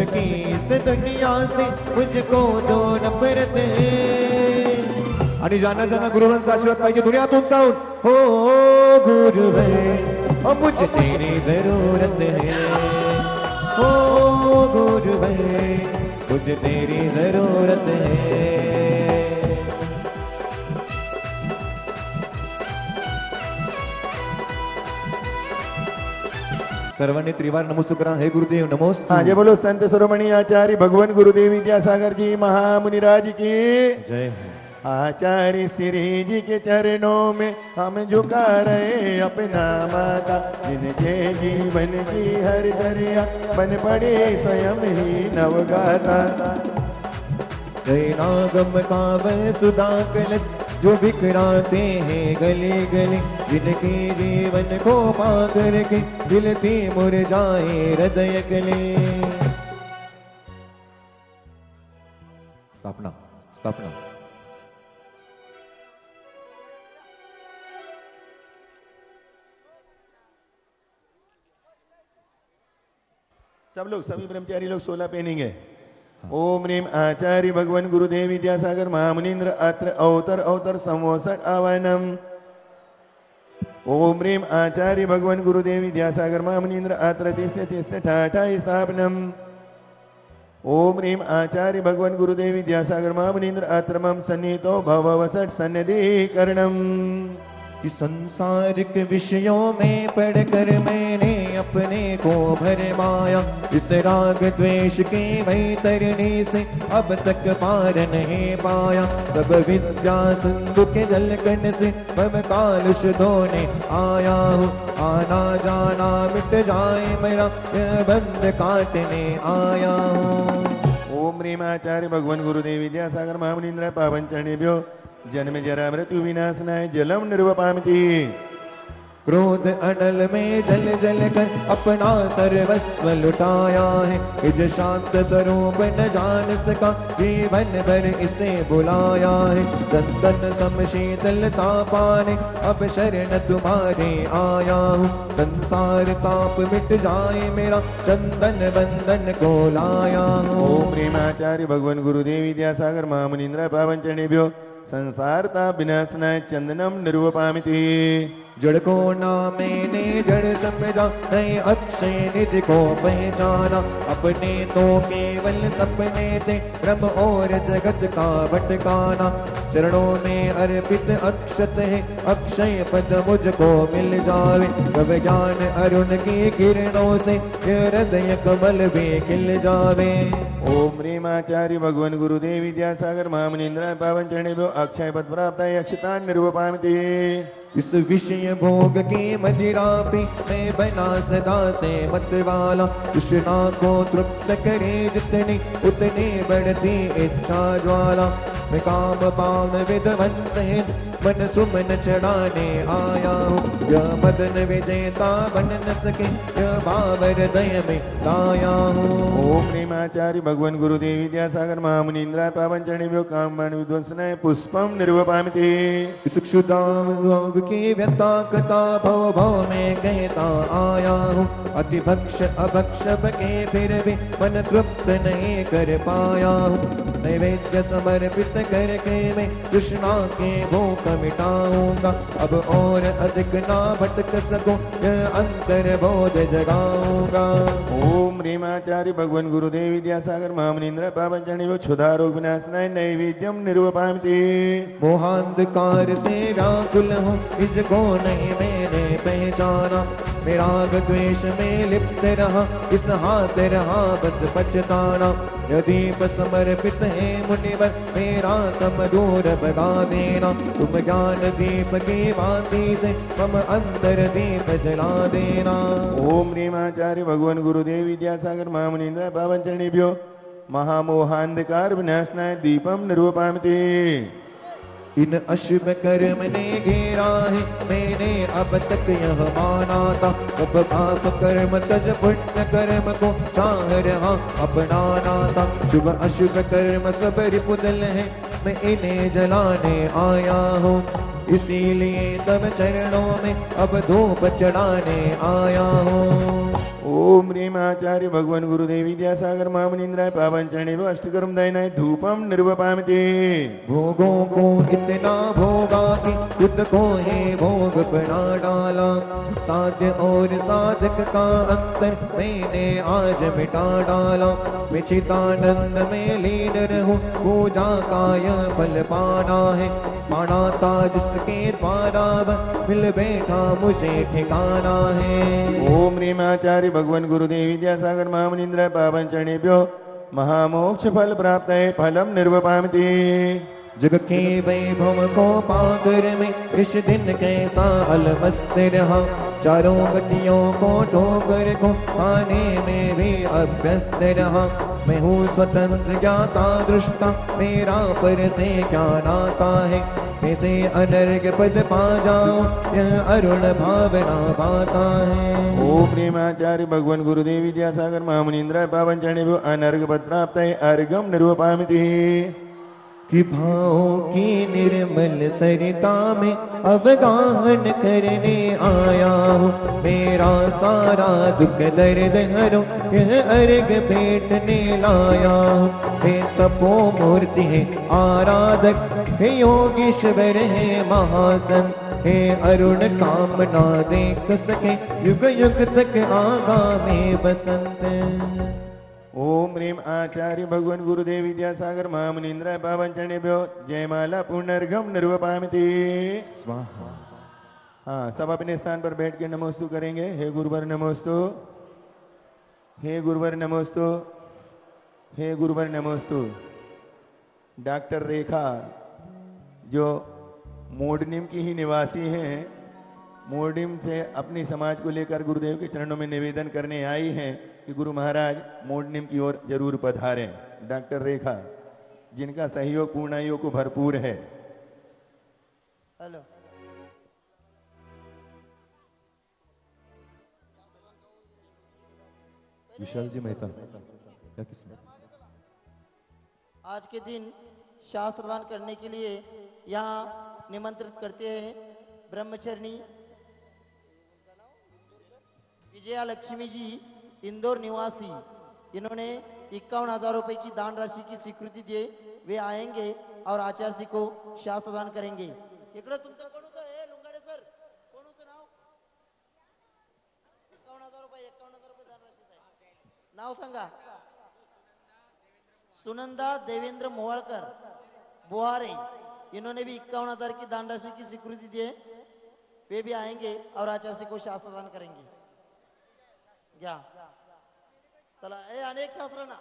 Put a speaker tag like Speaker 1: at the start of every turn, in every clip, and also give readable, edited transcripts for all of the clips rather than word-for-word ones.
Speaker 1: की इस दुनिया से मुझको दो नफरत है।
Speaker 2: आणि जाना जाना गुरुवांचा आशीर्वाद पाहिजे दुनियातून जाऊन.
Speaker 1: हो गुरुवर ओ मुझे तेरी जरूरत है, हो गुरुवर मुझे तेरी जरूरत है।
Speaker 2: सर्वांनी त्रिवार नमस्कार करा. हे गुरुदेव नमोस्तु.
Speaker 3: हाँ जय बोलो संत शिरोमणि आचार्य भगवान गुरुदेव विद्यासागर जी महामुनिराज की
Speaker 2: जय.
Speaker 3: आचार्य श्री जी के चरणों में हम झुका रहे अपना माता, जिनके जीवन की हर दरिया बन पड़े स्वयं ही नवगाता।
Speaker 1: जय नागम कावल सुधा कलश जो बिखराते हैं गले गले, जिनके जीवन को पा करके दिलती मुरझाए हृदय गले।
Speaker 2: स्थापना स्थापना.
Speaker 3: सब लोग सभी ब्रह्मचारी लोग 16 पहनेंगे. ओम ह्रीम आचार्य भगवान गुरुदेव विद्यासागर महामुनीन्द्र अत्र अवतर अवतर संवत्सर आवानम. ओम ह्रीम आचार्य भगवान गुरुदेव विद्यासागर महामुनीन्द्र अत्र तिस्ते तिस्ते ठाठा स्थापनम. ओम ह्रीम आचार्य भगवान गुरुदेव विद्यासागर महामुनीन्द्र अत्र मम सन्निहितो भववसट सन्निधिकरणम.
Speaker 1: कि संसारिक विषयों में पढ़कर मैंने अपने को भरमाया, इस राग द्वेष के वैतरणी से अब तक पार नहीं पाया। तब विद्या सिंधु के जलकन से मम कालुष धोने आया हूँ, आना जाना मिट जाए मेरा यह बंध काटने आया हूँ।
Speaker 3: ओम ह्रीम आचार्य भगवान गुरुदेव विद्यासागर महामुनीन्द्र पावन चरणेभ्यो जन्म जरा मृत्यु विनाशनाय जलम निर्वपामति।
Speaker 1: क्रोध अनल में जल जल कर अपना सर्वस्व लुटाया है, इज शांत स्वरूप न जान सका जीवन भर इसे बुलाया है। चंदन सम शीतलता पाने अब शरण तुम्हारे आया हूँ, संसार ताप मिट जाए मेरा चंदन बंधन को लाया हूँ।
Speaker 3: ओम ह्रीम आचार्य भगवान गुरुदेव विद्यासागर महामुनीन्द्र पावन चरणेभ्यो संसार ताप विनाशनाय चंदनम निर्वपामिति।
Speaker 1: जड़ को ना मैंने जड़ समझा, नहीं अक्षय निधि को पहचाना, अपने तो केवल सपने थे ब्रह्म और जगत का भटकाना। चरणों में अर्पित अक्षत है अक्षय पद मुझको मिल जावे, तब ज्ञान अरुण की किरणों से हृदय कमल भी खिल जावे।
Speaker 3: ओम ह्रीम आचार्य भगवान गुरुदेव विद्यासागर महामुनीन्द्र पावन चरणेभ्यो अक्षय पद प्राप्त अक्षतान निर्वपामिति।
Speaker 1: इस विषय भोग की मदिरा पे मैं बना सदा से मत वाला, कृष्णा को तृप्त करे जितनी उतनी बढ़ती इच्छा ज्वाला। मैं काम पावन विध्वंस है मन सुमन चढ़ाने आया हूँ, यह मदन विजेता बन न सके यह भाव हृदय में लाया हूँ।
Speaker 3: ओम ह्रीम आचार्य भगवान गुरुदेव विद्यासागर महामुनीन्द्र पावन चरणेभ्यो कामबाण विध्वंसनाय पुष्पम निर्वपामिति।
Speaker 1: इस क्षुधाम रोग की व्यथा कथा भव भव में कहता आया हूँ, अति भक्ष अभक्ष के फिर भी मन तृप्त नहीं कर पाया हूँ। नैवेद्य समर्पित करके मैं कृष्णा के भूख मिटाऊंगा, अब और अधिक ना भटक सकूं यह अंतर बोध जगाऊंगा।
Speaker 3: ओम ह्रीम आचार्य भगवान गुरुदेव विद्यासागर महामुनीन्द्र पावन चरणेभ्यो क्षुधा रोग विनाशनाय नैवेद्यम निर्वपामिति।
Speaker 1: मोहांधकार से व्याकुल हूँ इसको नहीं मैंने पहचाना, मेरा द्वेष में लिप्त रहा इस हाथ रहा बस पछताना। यदि समर्पित है मुनिवर मेरा तम दूर भगा देना, तुम ज्ञान दीप की भांति से मम अंतर दीप जला देना।
Speaker 3: ओम ह्रीम आचार्य भगवान गुरुदेव विद्यासागर महामुनीन्द्र पावन चरणेभ्यो महामोहांधकार विनाशनाय दीपम निर्वपामिति।
Speaker 1: इन अशुभ कर्म ने घेरा है मैंने अब तक यह माना था, अब पाप कर्म तज पुण्य कर्म को चाह रहा अपनाना था। शुभ अशुभ कर्म सब रिपुदल है मैं इन्हें जलाने आया हूँ, इसीलिए तब चरणों में अब धूप चढ़ाने आया हूँ।
Speaker 3: ओम ह्रीम आचार्य भगवान गुरुदेव विद्यासागर महामुनीन्द्राय पावन चरणे अष्टकर्म दयनाय धूपम निर्वपामते।
Speaker 1: भोगों को इतना भोगा कि खुद को ही भोग बना डाला, साध्य और साधक का अंतर मैंने आज मिटा डाला। मैं चिदानंद में लीन रहूं, पूजा का यह फल पाना है, पाना था जिसके द्वारा मिल बैठा मुझे ठिकाना है।
Speaker 3: ओम ह्रीम आचार्य भगवान गुरुदेव विद्यासागर महामुनीन्द्राय पावन चरणेभ्यो महामोक्ष फल प्राप्त है फलम निर्वपामति।
Speaker 1: जग के वैभव को पाकर मैं इस दिन कैसा अलमस्त रहा, चारों गतियों को ठोकर को पाने में भी अभ्यस्त रहा। मैं हूँ स्वतंत्र ज्ञाता दृष्टा, मेरा पर से क्या नाता है, कैसे अनर्ग पद पा जाऊं यह अरुण भावना पाता है।
Speaker 3: ओम प्रेम आचार्य भगवान गुरुदेव विद्यासागर महामुनीन्द्राय पावन चरणेभ्यो अनर्ग पद प्राप्त है अर्घम निर्वपामति।
Speaker 1: कि भावों की निर्मल सरिता में अवगाहन करने आया हूँ, मेरा सारा दुख दर्द हरो यह अर्घ भेंटने लाया हूँ। हे तपो मूर्ति है आराधक, हे योगीश्वर है महासंत, हे अरुण कामना देख सके युग युग तक आगामी बसंत।
Speaker 3: ओम ह्रीम आचार्य भगवान गुरुदेव विद्यासागर महामुनीन्द्राय पावन चरणेभ्यो जयमाला पुनर्गम निर्वपामति।
Speaker 1: स्वाहा।
Speaker 3: हाँ, सब अपने स्थान पर बैठ के नमोस्तु करेंगे। हे गुरुवर नमोस्तु, हे गुरुवर नमोस्तु, हे गुरुवर नमोस्तु। डॉक्टर रेखा जो मोडनिम की ही निवासी हैं, मोडनिम से अपनी समाज को लेकर गुरुदेव के चरणों में निवेदन करने आई हैं कि गुरु महाराज मोडनिम की ओर जरूर पधारें। डॉक्टर रेखा जिनका सहयोग पूर्णायोग को भरपूर है।
Speaker 4: हेलो,
Speaker 1: विशाल जी मेहता क्या किस्मत।
Speaker 4: आज के दिन शास्त्र दान करने के लिए यहाँ निमंत्रित करते हैं ब्रह्मचर्णी विजया लक्ष्मी जी, इंदौर निवासी। इन्होंने 51,000 रुपए की दान राशि की स्वीकृति दी। वे आएंगे और आचार्य को शास्त्र दान करेंगे। इकडे तुमचं कोण होतं? हे लुंगाडे सर, कोण होतं नाव? 51,000 रुपये दान राशीचं आहे. नाव सांगा. सुनंदा देवेंद्र मोवाळकर बुहारे, इन्होंने भी 51,000 की दान राशि की स्वीकृति दी है। वे भी आएंगे और आचार्य को शास्त्र दान करेंगे। क्या चला ए अनेक शास्त्र ना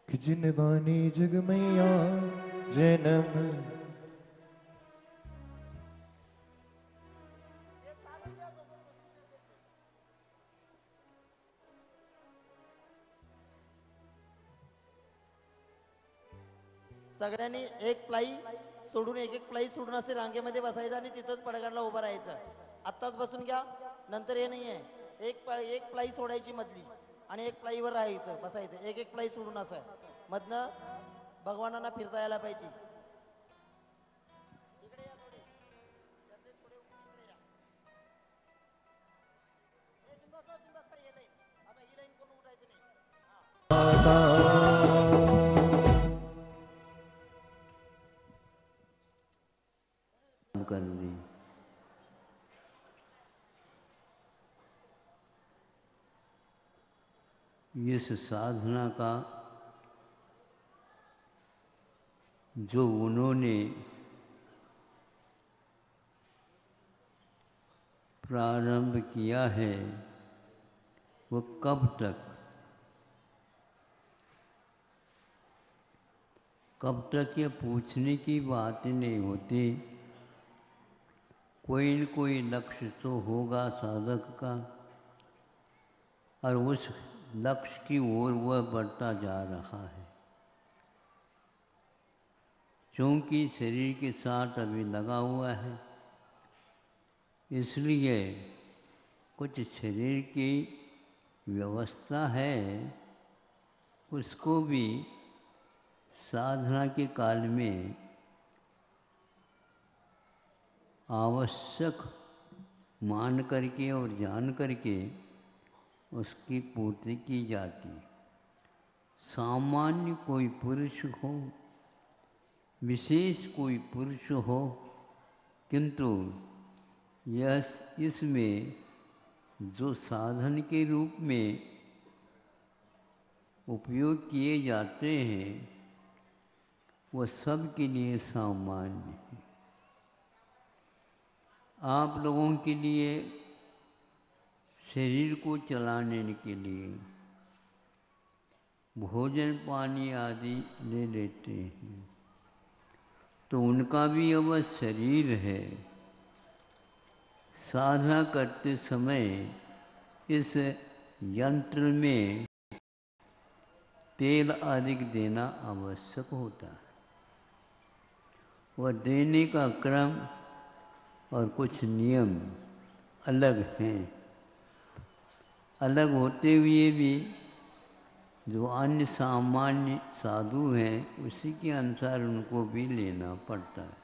Speaker 1: कि जिन बानी जग मैया जन्म
Speaker 4: सगळ्यांनी एक प्लाई सोडून एक प्लाई सोडून असे रांगेमध्ये बसायचं आणि तिथंच पडगाडला उभं राहायचं. आत्ताच बसून घ्या, नंतर हे नाहीये. एक प्लाई सोडायची मधली आणि एक प्लाईवर राहायचं बसायचं. एक प्लाई सोडून असं मधनं भगवानांना फिरता यायला पाहिजे. इकडे या थोडे, थोडे इकडे या. तुम्ही बसता ये लाईन. आता ही लाईन कोण उठायचं नाही.
Speaker 5: कर दी। इस साधना का जो उन्होंने प्रारंभ किया है वो कब तक ये पूछने की बात नहीं होती। कोई न कोई लक्ष्य तो होगा साधक का और उस लक्ष्य की ओर वह बढ़ता जा रहा है। क्योंकि शरीर के साथ अभी लगा हुआ है, इसलिए कुछ शरीर की व्यवस्था है, उसको भी साधना के काल में आवश्यक मान करके और जान करके उसकी पूर्ति की जाती। सामान्य कोई पुरुष हो, विशेष कोई पुरुष हो, किंतु यह इसमें जो साधन के रूप में उपयोग किए जाते हैं वह सबके लिए सामान्य है। आप लोगों के लिए शरीर को चलाने के लिए भोजन पानी आदि ले लेते हैं, तो उनका भी अवश्य शरीर है। साधना करते समय इस यंत्र में तेल अधिक देना आवश्यक होता है। वह देने का क्रम और कुछ नियम अलग हैं। अलग होते हुए भी जो अन्य सामान्य साधु हैं उसी के अनुसार उनको भी लेना पड़ता है।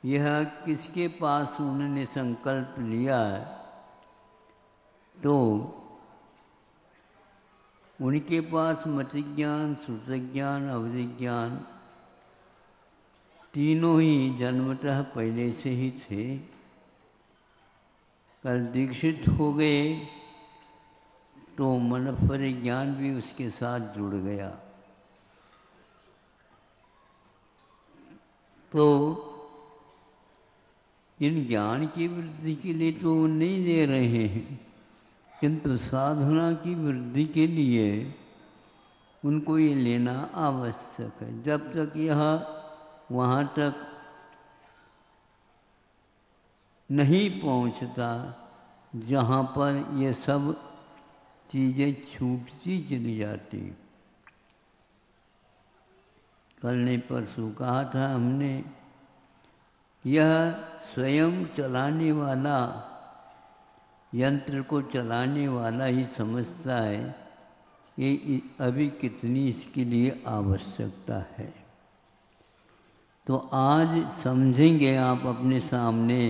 Speaker 5: यह किसके पास उन्होंने संकल्प लिया है तो उनके पास मति ज्ञान, श्रुति ज्ञान, अवधि ज्ञान तीनों ही जन्मतः पहले से ही थे। कल दीक्षित हो गए तो मन परिज्ञान भी उसके साथ जुड़ गया। तो इन ज्ञान की वृद्धि के लिए तो नहीं दे रहे हैं, किंतु साधना की वृद्धि के लिए उनको ये लेना आवश्यक है। जब तक यह वहाँ तक नहीं पहुँचता जहाँ पर ये सब चीज़ें छूटती चली जाती। कल ने परसों कहा था हमने, यह स्वयं चलाने वाला, यंत्र को चलाने वाला ही समझता है कि अभी कितनी इसके लिए आवश्यकता है। तो आज समझेंगे आप अपने सामने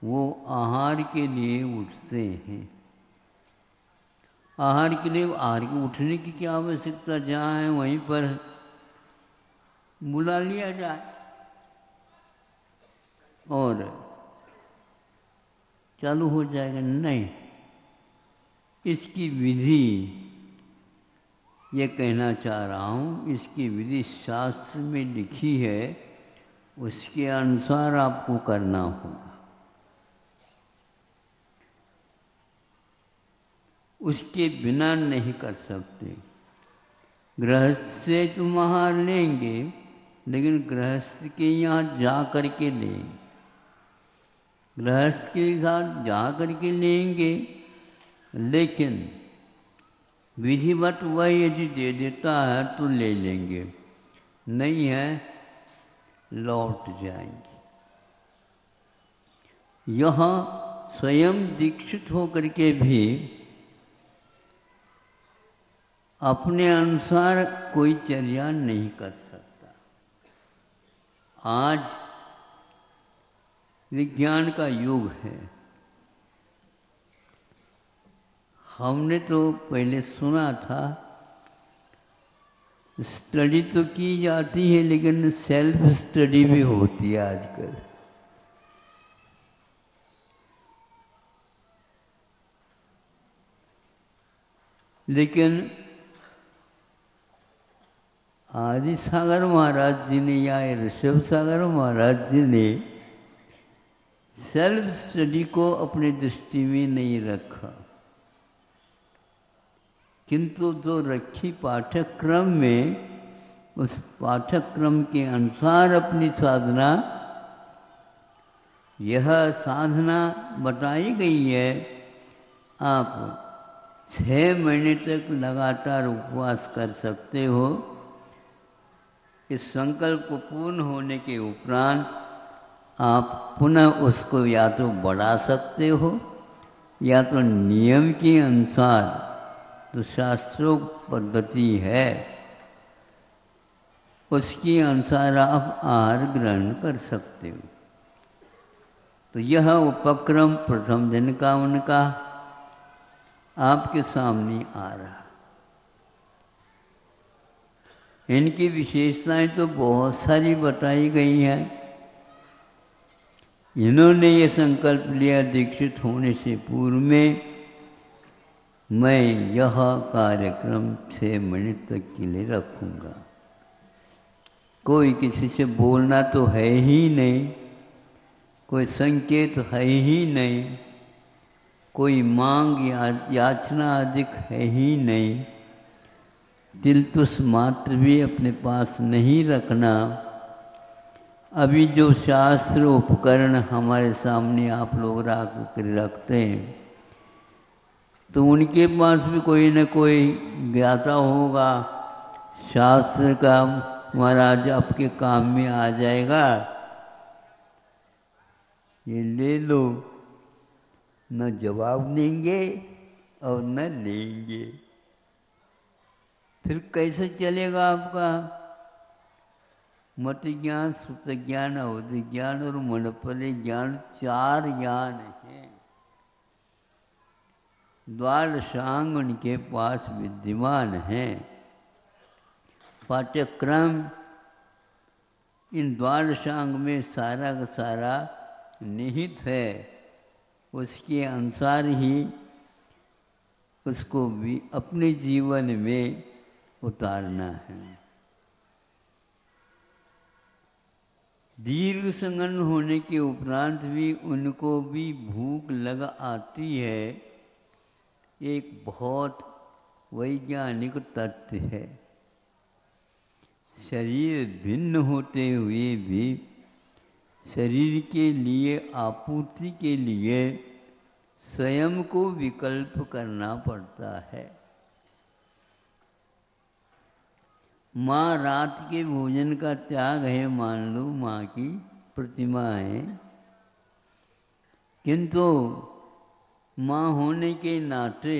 Speaker 5: वो आहार के लिए उठते हैं। आहार के लिए उठने की क्या आवश्यकता, जहाँ है वहीं पर बुला लिया जाए और चालू हो जाएगा। नहीं, इसकी विधि ये कहना चाह रहा हूँ, इसकी विधि शास्त्र में लिखी है, उसके अनुसार आपको करना होगा। उसके बिना नहीं कर सकते। गृहस्थ से तुम आहार लेंगे, लेकिन गृहस्थ के यहाँ जा कर के लेंगे, गृहस्थ के साथ जा कर के लेंगे, लेकिन विधिवत वह यदि दे देता है तो ले लेंगे, नहीं है लौट जाएंगे। यहाँ स्वयं दीक्षित होकर के भी अपने अनुसार कोई चर्या नहीं कर सकता। आज विज्ञान का युग है। हमने तो पहले सुना था, स्टडी तो की जाती है लेकिन सेल्फ स्टडी भी होती है आजकल। लेकिन आदि सागर महाराज जी ने या ऋषभ सागर महाराज जी ने सेल्फ स्टडी को अपनी दृष्टि में नहीं रखा, किंतु जो रखी पाठ्यक्रम में, उस पाठ्यक्रम के अनुसार अपनी साधना, यह साधना बताई गई है। आप 6 महीने तक लगातार उपवास कर सकते हो। इस संकल्प को पूर्ण होने के उपरांत आप पुनः उसको या तो बढ़ा सकते हो या तो नियम के अनुसार, तो शास्त्रों पद्धति है उसके अनुसार आप आहार ग्रहण कर सकते हो। तो यह उपक्रम प्रथम दिन का उनका आपके सामने आ रहा। इनकी विशेषताएं तो बहुत सारी बताई गई हैं। इन्होंने ये संकल्प लिया दीक्षित होने से पूर्व में मैं यह कार्यक्रम 6 मिनट तक के लिए रखूँगा। कोई किसी से बोलना तो है ही नहीं, कोई संकेत है ही नहीं, कोई मांग या याचना अधिक है ही नहीं, तिलतुस मात्र भी अपने पास नहीं रखना। अभी जो शास्त्र उपकरण हमारे सामने आप लोग रखते हैं, तो उनके पास भी कोई न कोई ज्ञाता होगा शास्त्र का, महाराज आपके काम में आ जाएगा, ये ले लो। न जवाब देंगे और न लेंगे, फिर कैसे चलेगा आपका? मत ज्ञान, सुत ज्ञान, अवधि ज्ञान और मनपले ज्ञान 4 ज्ञान हैं। द्वादशांग उनके पास विद्यमान हैं। पाठ्यक्रम इन द्वादशांग में सारा का सारा निहित है। उसके अनुसार ही उसको भी अपने जीवन में उतारना है। दीर्घ संगन होने के उपरांत भी उनको भी भूख लग आती है, एक बहुत वैज्ञानिक तथ्य है। शरीर भिन्न होते हुए भी शरीर के लिए आपूर्ति के लिए स्वयं को विकल्प करना पड़ता है। माँ रात के भोजन का त्याग है, मान लो माँ की प्रतिमा है, किंतु माँ होने के नाते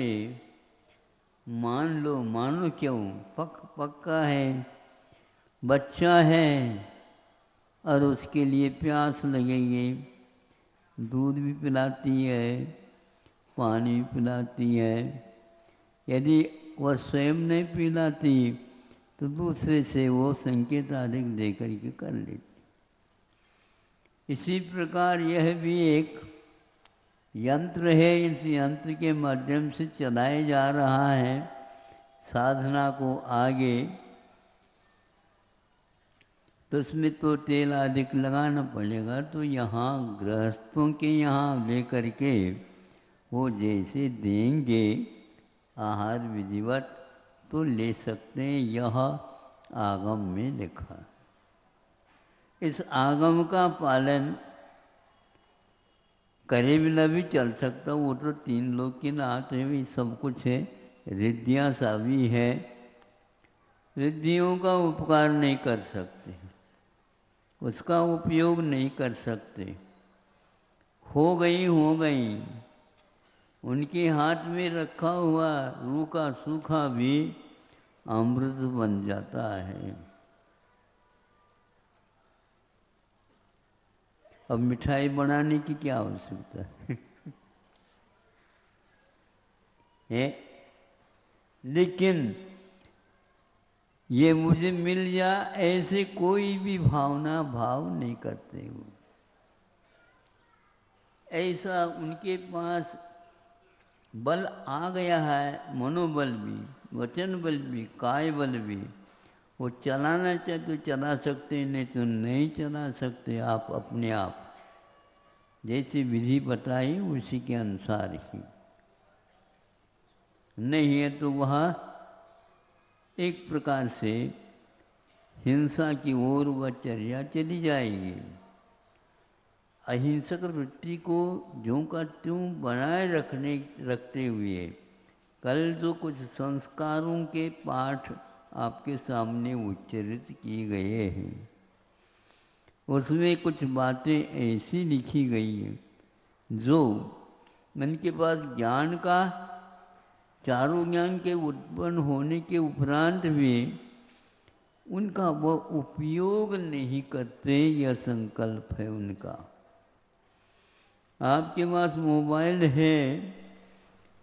Speaker 5: मानो क्यों, पक्का है, बच्चा है और उसके लिए प्यास लगेगी, दूध भी पिलाती है, पानी भी पिलाती है। यदि वह स्वयं नहीं पिलाती तो दूसरे से वो संकेत अधिक दे करके कर लेती। इसी प्रकार यह भी एक यंत्र है, इस यंत्र के माध्यम से चलाया जा रहा है साधना को आगे। तो उसमें तो तेल अधिक लगाना पड़ेगा, तो यहाँ गृहस्थों के यहाँ लेकर के वो जैसे देंगे आहार विधिवत तो ले सकते हैं। यह आगम में लिखा। इस आगम का पालन करे बिना भी चल सकता, वो तो 3 लोग की नात है, भी सब कुछ है, रिद्धियाँ सा भी है, रिद्धियों का उपकार नहीं कर सकते, उसका उपयोग नहीं कर सकते। हो गई उनके हाथ में रखा हुआ रूखा सूखा भी अमृत बन जाता है। अब मिठाई बनाने की क्या आवश्यकता है? लेकिन ये मुझे मिल जा ऐसे कोई भी भाव नहीं करते हो। ऐसा उनके पास बल आ गया है, मनोबल भी, वचन बल भी, काय बल भी। वो चलाना चाहे तो चला सकते, नहीं तो नहीं चला सकते। आप अपने आप जैसी विधि बताई उसी के अनुसार ही। नहीं है तो वह एक प्रकार से हिंसा की ओर वह चर्या चली जाएगी। अहिंसक वृत्ति को ज्यों का त्यों बनाए रखते हुए कल जो कुछ संस्कारों के पाठ आपके सामने उच्चरित किए गए हैं, उसमें कुछ बातें ऐसी लिखी गई हैं जो मन के पास ज्ञान का, चारों ज्ञान के उत्पन्न होने के उपरांत भी उनका वो उपयोग नहीं करते, यह संकल्प है उनका। आपके पास मोबाइल है,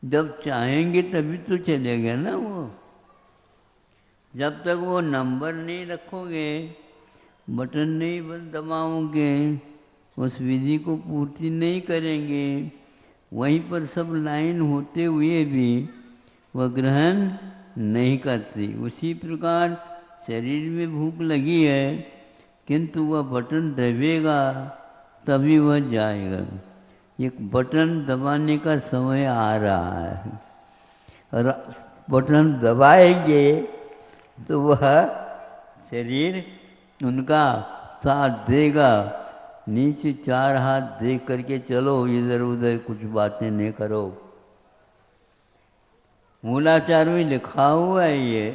Speaker 5: जब चाहेंगे तभी तो चलेगा ना वो। जब तक वो नंबर नहीं रखोगे, बटन नहीं दबाओगे, उस विधि को पूर्ति नहीं करेंगे, वहीं पर सब लाइन होते हुए भी वह ग्रहण नहीं करती। उसी प्रकार शरीर में भूख लगी है, किंतु वह बटन दबेगा तभी वह जाएगा। एक बटन दबाने का समय आ रहा है, और बटन दबाएंगे तो वह शरीर उनका साथ देगा। नीचे 4 हाथ दे करके चलो, इधर उधर कुछ बातें नहीं करो। मूलाचार में लिखा हुआ है ये,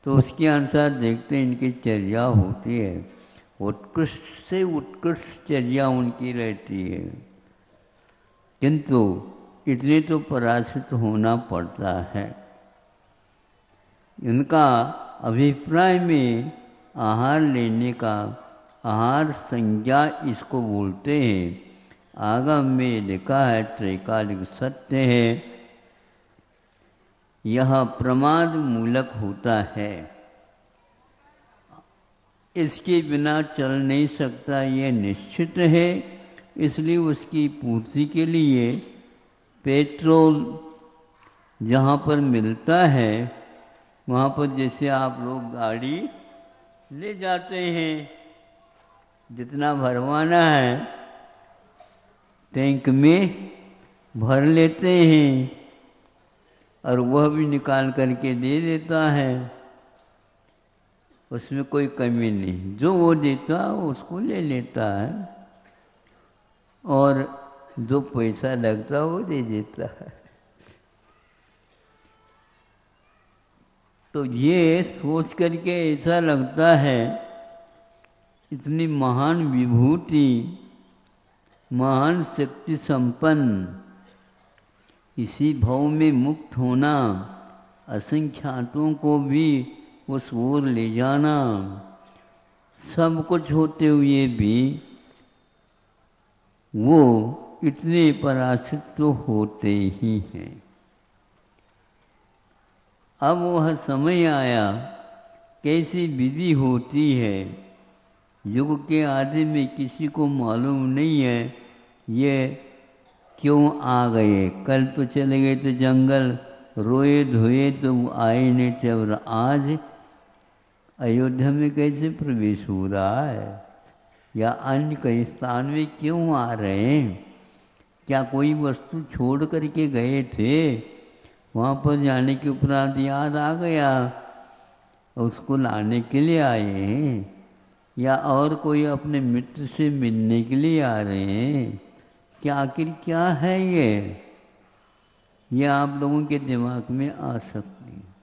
Speaker 5: तो उसके अनुसार देखते इनकी चर्या होती है। उत्कृष्ट से उत्कृष्ट चर्या उनकी रहती है, किंतु इतने तो पराजित होना पड़ता है। इनका अभिप्राय में आहार लेने का, आहार संज्ञा इसको बोलते हैं। आगम में लिखा है, त्रैकालिक सत्य है, यह प्रमाद मूलक होता है। इसके बिना चल नहीं सकता, यह निश्चित है। इसलिए उसकी पूर्ति के लिए पेट्रोल जहाँ पर मिलता है, वहाँ पर जैसे आप लोग गाड़ी ले जाते हैं, जितना भरवाना है टैंक में भर लेते हैं, और वह भी निकाल करके दे देता है। उसमें कोई कमी नहीं, जो वो देता है उसको ले लेता है, और जो पैसा लगता है वो दे देता है। तो ये सोच करके ऐसा लगता है इतनी महान विभूति, महान शक्ति संपन्न, इसी भव में मुक्त होना, असंख्यातों को भी उस ओर ले जाना, सब कुछ होते हुए भी वो इतने पराजित तो होते ही हैं। अब वह समय आया, कैसी विधि होती है, युग के आदि में किसी को मालूम नहीं है ये क्यों आ गए। कल तो चले गए तो जंगल, रोए धोए तो आए नहीं थे, और आज अयोध्या में कैसे प्रवेश हो रहा है, या अन्य कई स्थान में क्यों आ रहे हैं? क्या कोई वस्तु छोड़ करके गए थे, वहाँ पर जाने के उपरांत याद आ गया, उसको लाने के लिए आए हैं, या और कोई अपने मित्र से मिलने के लिए आ रहे हैं? क्या आखिर क्या है ये आप लोगों के दिमाग में आ सकती है।